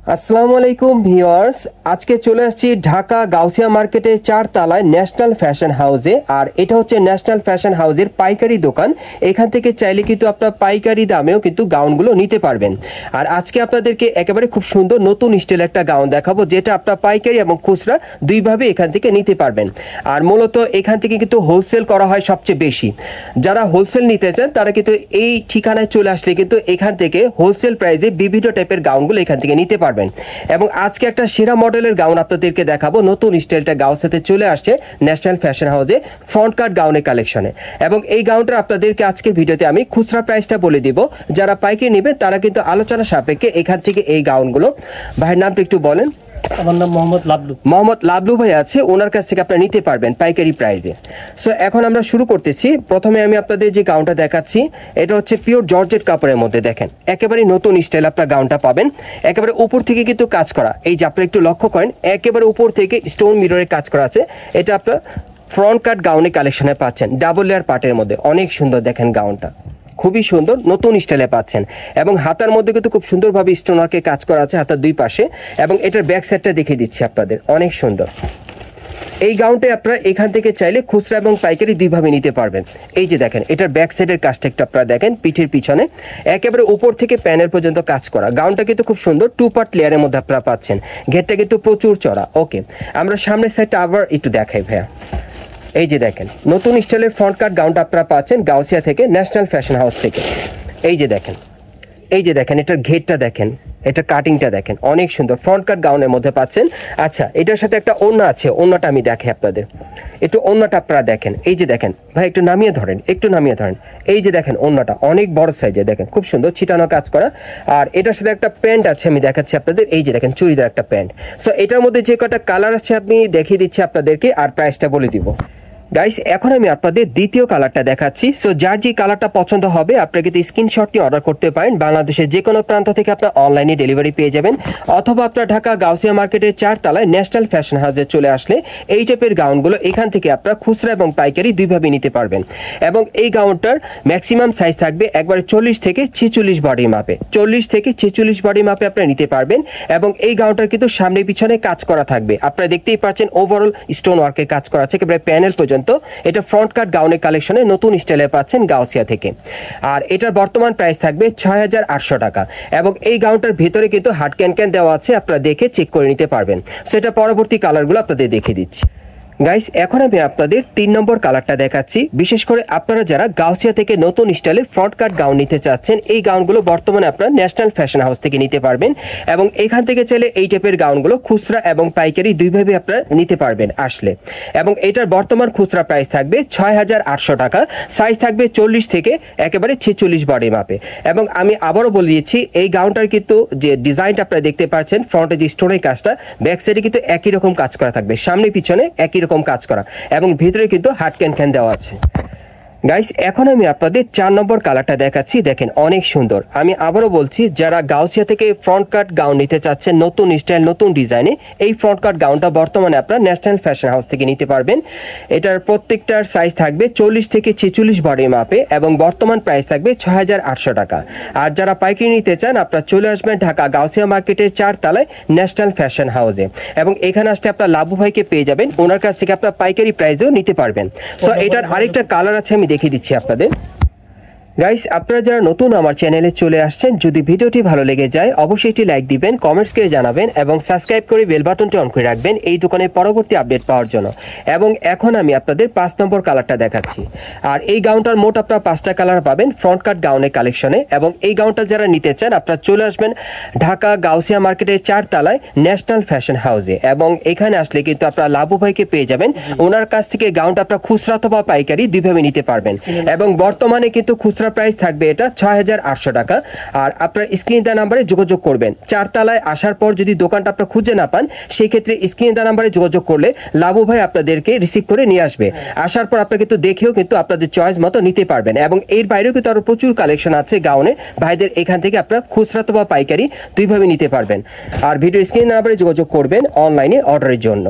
আসসালামু আলাইকুম ভিউয়ার্স, আজকে চলে আসছি ঢাকা গাউসিয়া মার্কেটের 4 তলায় ন্যাশনাল ফ্যাশন হাউসে। আর এটা হচ্ছে ন্যাশনাল ফ্যাশন হাউসের পাইকারি দোকান। এখান থেকে চাইলে কিন্তু আপনারা পাইকারি দামেও কিন্তু গাউনগুলো নিতে পারবেন। আর আজকে আপনাদেরকে একেবারে খুব সুন্দর নতুন স্টাইল একটা গাউন দেখাবো, যেটা আপনারা পাইকারি এবং খুচরা দুইভাবে এখান থেকে নিতে পারবেন। আর মূলত এখান থেকে কিন্তু হোলসেল করা হয় সবচেয়ে বেশি। যারা হোলসেল নিতে চান তারা কিন্তু এই ঠিকানায় চলে আসলে কিন্তু এখান থেকে হোলসেল প্রাইসে বিভিন্ন টাইপের গাউনগুলো এখান থেকে নিতে পারবেন। এবং আজকে একটা সেরা মডেলের গাউন আপনাদেরকে দেখাবো। নতুন স্টাইলটা গাউসিয়াতে চলে আসছে ন্যাশনাল ফ্যাশন হাউসে ফ্রন্ট কাট গাউনের কালেকশনে। এবং এই গাউনটা আপনাদেরকে আজকের ভিডিওতে আমি খুচরা প্রাইসটা বলে দিব। যারা পাইকারি নেবে তারা কিন্তু আলোচনা সাপেক্ষে এখান থেকে এই গাউনগুলো। ভাইয়ের নামটা একটু বলেন। আমার নাম মোহাম্মদ লাবলু। মোহাম্মদ লাবলু ভাই আছে, ওনার কাছ থেকে আপনারা নিতে পারবেন পাইকারি প্রাইসে। সো এখন আমরা শুরু করতেছি। প্রথমে আমি আপনাদের যে গাউনটা দেখাচ্ছি, এটা হচ্ছে পিওর জর্জেট কাপড়ের মধ্যে। দেখেন একেবারে নতুন স্টাইল আপনারা গাউনটা পাবেন। একেবারে উপর থেকে কিন্তু কাজ করা, এই যে আপনারা একটু লক্ষ্য করেন, একেবারে উপর থেকে স্টোন মিররের কাজ করা আছে। এটা আপনার ফ্রন্ট কাট গাউনের কালেকশনে পাচ্ছেন, ডাবল লেয়ার পার্টের মধ্যে। অনেক সুন্দর দেখেন গাউনটা, খুবই সুন্দর নতুন স্টাইলে পাচ্ছেন। এবং হাতার মধ্যে কিন্তু খুব সুন্দরভাবে স্টোন ওয়ার্কের কাজ করা আছে হাতার দুই পাশে। এবং এটার ব্যাক সাইডটা দেখিয়ে দিচ্ছি আপনাদের, অনেক সুন্দর। এই গাউনটা আপনারা এখান থেকে চাইলে খুচরা এবং পাইকারি দুইভাবে নিতে পারবেন। এই যে দেখেন এটার ব্যাক সাইডের কাজটা একটু আপনারা দেখেন, পিঠের পিছনে একেবারে উপর থেকে প্যানেল পর্যন্ত কাজ করা। গাউনটা কিন্তু খুব সুন্দর 2 পার্ট লেয়ারের মধ্যে আপনারা পাচ্ছেন। ঘেরটা কিন্তু প্রচুর চড়া। ওকে, আমরা সামনের সাইডটা আবার একটু দেখাই ভাইয়া। এই যে দেখেন নতুন স্টাইলের ফ্রন্ট কাট গাউনটা আপনারা পাচ্ছেন গাউসিয়া থেকে, ন্যাশনাল ফ্যাশন হাউস থেকে। এই যে দেখেন, এই যে দেখেন এটার ঘেরটা দেখেন, এটা কাটিংটা দেখেন, অনেক সুন্দর ফ্রন্ট কাট গাউনের মধ্যে পাচ্ছেন। আচ্ছা, এটার সাথে একটা ওড়না আছে, ওড়নাটা আমি দেখাই আপনাদের। একটু ওড়নাটা আপনারা দেখেন, এই যে দেখেন ভাই একটু নামিয়ে ধরেন, একটু নামিয়ে ধরেন। এই যে দেখেন ওড়নাটা অনেক বড় সাইজে, দেখেন খুব সুন্দর ছিটানো কাজ করা। আর এটার সাথে একটা প্যান্ট আছে, আমি দেখাচ্ছি আপনাদের। এই যে দেখেন চুড়িদার একটা প্যান্ট। সো এটার মধ্যে যে কটা কালার আছে আমি দেখিয়ে দিচ্ছি আপনাদেরকে, আর প্রাইসটা বলে দিব। গাইস এখন আমি আপনাদের দ্বিতীয় কালারটা দেখাচ্ছি। সো যার যে কালারটা পছন্দ হবে আপনারা কিন্তু স্ক্রিনশট নিয়ে অর্ডার করতে পারেন। বাংলাদেশের যে কোনো প্রান্ত থেকে আপনারা অনলাইনে ডেলিভারি পেয়ে যাবেন, অথবা আপনার ঢাকা গাউসিয়া মার্কেটের 4 তলায় ন্যাশনাল ফ্যাশন হাউসে চলে আসলে এই টাইপের গাউনগুলো এখান থেকে আপনারা খুচরা এবং পাইকারি দুইভাবে নিতে পারবেন। এবং এই গাউনটার ম্যাক্সিমাম সাইজ থাকবে একবারে 40 থেকে 46 বডি মাপে, 40 থেকে 46 বডি মাপে আপনারা নিতে পারবেন। এবং এই গাউনটার কিন্তু সামনে পিছনে কাজ করা থাকবে, আপনারা দেখতেই পাচ্ছেন ওভারঅল স্টোন ওয়ার্কের কাজ করা আছে একেবারে প্যানেল পর্যন্ত। এটা ফ্রন্ট কাট গাউনের কালেকশনে নতুন স্টাইলে পাচ্ছেন গাউসিয়া থেকে। আর এটার বর্তমান প্রাইস থাকবে 6800 টাকা। এবং এই গাউনটার ভিতরে কিন্তু হার্ড ক্যান দেওয়া আছে, আপনারা দেখে চেক করে নিতে পারবেন। সেটা পরবর্তী কালারগুলো আপনাদের দেখিয়ে দিচ্ছি। গাইস এখন আমি আপনাদের 3 নম্বর কালারটা দেখাচ্ছি। বিশেষ করে আপনারা যারা গাউসিয়া থেকে নতুন স্টাইলে ফ্রন্ট কাট গাউন নিতে চাচ্ছেন, এই গাউনগুলো বর্তমানে আপনারা ন্যাশনাল ফ্যাশন হাউস থেকে নিতে পারবেন। এবং এখান থেকে চাইলে এই টাইপের গাউনগুলো খুচরা এবং পাইকারি দুইভাবে আপনারা নিতে পারবেন আসলে। এবং এটার বর্তমান খুচরা প্রাইস থাকবে 6800 টাকা। সাইজ থাকবে 40 থেকে একেবারে 46 বডি মাপে। এবং আমি আবারও বলে দিচ্ছি, এই গাউনটার কিন্তু যে ডিজাইনটা আপনারা দেখতে পাচ্ছেন, ফ্রন্টে যে স্টোনের কাজটা, ব্যাক সাইডে কিন্তু একই রকম কাজ করা থাকবে, সামনে পিছনে একই রকম কাজ করা, এবং ভিতরে কিন্তু হার্ড ক্যান দেওয়া আছে। গাইস এখন আমি আপনাদের 4 নম্বর কালারটা দেখাচ্ছি। দেখেন অনেক সুন্দর। আমি আবারও বলছি, যারা গাউসিয়া থেকে ফ্রন্ট কাট গাউন নিতে চাচ্ছেন নতুন স্টাইল নতুন ডিজাইনে, এই ফ্রন্ট কাট গাউনটা বর্তমানে আপনারা ন্যাশনাল ফ্যাশন হাউস থেকে নিতে পারবেন। এটার প্রত্যেকটার সাইজ থাকবে 40 থেকে 46 বডি মাপে, এবং বর্তমান প্রাইস থাকবে 6800 টাকা। আর যারা পাইকারি নিতে চান আপনারা চলে আসবেন ঢাকা গাউসিয়া মার্কেটের 4 তলায় ন্যাশনাল ফ্যাশন হাউসে। এবং এখানে আসলে আপনার লাবু ভাইকে পেয়ে যাবেন, ওনার কাছ থেকে আপনার পাইকারি প্রাইসেও নিতে পারবেন। সো এটার আরেকটা কালার আছে, আমি দেখিয়ে দিচ্ছি আপনাদের। গাইস আপনারা যারা নতুন আমার চ্যানেলে চলে আসছেন, যদি ভিডিওটি ভালো লেগে যায় অবশ্যই একটি লাইক দিবেন, কমেন্টস করে জানাবেন, এবং সাবস্ক্রাইব করে বেল বাটনটি অন করে রাখবেন এই দোকানের পরবর্তী আপডেট পাওয়ার জন্য। এবং এখন আমি আপনাদের 5 নম্বর কালারটা দেখাচ্ছি। আর এই গাউনটার মোট আপনারা 5টা কালার পাবেন ফ্রন্ট কাট গাউনের কালেকশনে। এবং এই গাউনটা যারা নিতে চান আপনারা চলে আসবেন ঢাকা গাউসিয়া মার্কেটের 4 তলায় ন্যাশনাল ফ্যাশন হাউসে। এবং এখানে আসলে কিন্তু আপনারা লাবু ভাইকে পেয়ে যাবেন, ওনার কাছ থেকে গাউনটা আপনারা খুচরা অথবা পাইকারি দুইভাবে নিতে পারবেন। এবং বর্তমানে কিন্তু খুচরা প্রাইস থাকবে এটা 6800 টাকা। আর আপনার স্ক্রিন দেওয়া নাম্বারে যোগাযোগ করবেন। 4 তলায় আসার পর যদি দোকানটা আপনারা খুঁজে না পান, সেই ক্ষেত্রে স্ক্রিন দেওয়া নাম্বারে যোগাযোগ করলে লাবু ভাই আপনাদেরকে রিসিভ করে নিয়ে আসবে। আসার পর আপনারা কিন্তু দেখেও কিন্তু আপনাদের চয়েস মতো নিতে পারবেন। এবং এর বাইরেও কিন্তু আরো প্রচুর কালেকশন আছে গাউনের, ভাইদের এখান থেকে আপনারা খুচরা অথবা পাইকারি দুইভাবে নিতে পারবেন। আর ভিডিও স্ক্রিন নাম্বারে যোগাযোগ করবেন অনলাইনে অর্ডারের জন্য।